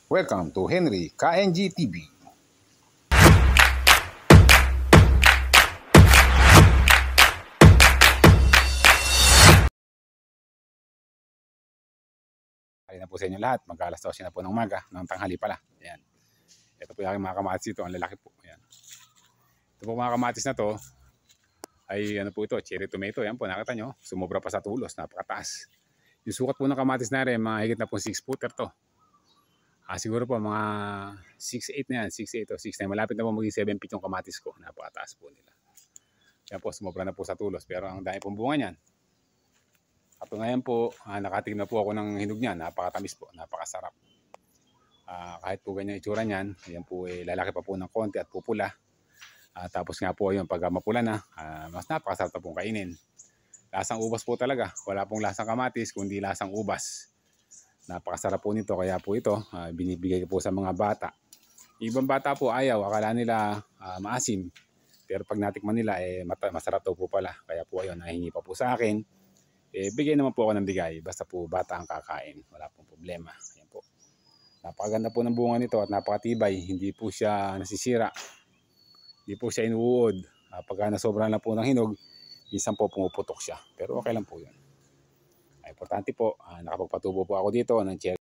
Welcome to Henry KNG TV. Ay na po sa inyo lahat, mag-alas 12 na po ng umaga, ng tanghali pala. Ayan. Ito po yung aking mga kamatis dito, ang lalaki po. Ayan. Ito po mga kamatis na to, ay ano po ito, cherry tomato. Ayan po, nakita nyo, sumobra pa sa tulos, napakataas. Yung sukat po ng kamatis na rin, mga higit na po 6-footer to. Siguro po mga 6'8 na yan, 6'8 o 6'9. Malapit na po maging 7 feet yung kamatis ko. Napakataas po nila. Yan po, sumobra na po sa tulos. Pero ang dami pong bunga niyan. At ngayon po, nakatignan na po ako ng hinog niyan. Napakatamis po, napakasarap. Kahit po ganyan itsura niyan, ayan po lalaki pa po ng konti at pupula. Tapos nga po yun, pag mapula na, mas napakasarap na pong kainin. Lasang ubas po talaga. Wala pong lasang kamatis, kundi lasang ubas. Napakasarap po nito, kaya po ito binibigay ko po sa mga bata. Ibang bata po ayaw, akala nila maasim. Pero pag natikman nila, masarap daw po pala. Kaya po ayun, nahingi pa po sa akin. Bigay naman po ako ng bigay, basta po bata ang kakain. Wala pong problema. Ayan po. Napakaganda po ng bunga nito at napakatibay. Hindi po siya nasisira. Hindi po siya inuud. Pagka nasobra na po ng hinog, minsan po pumuputok siya. Pero okay lang po yun. Importante po, nakapagpatubo po ako dito ng cherry.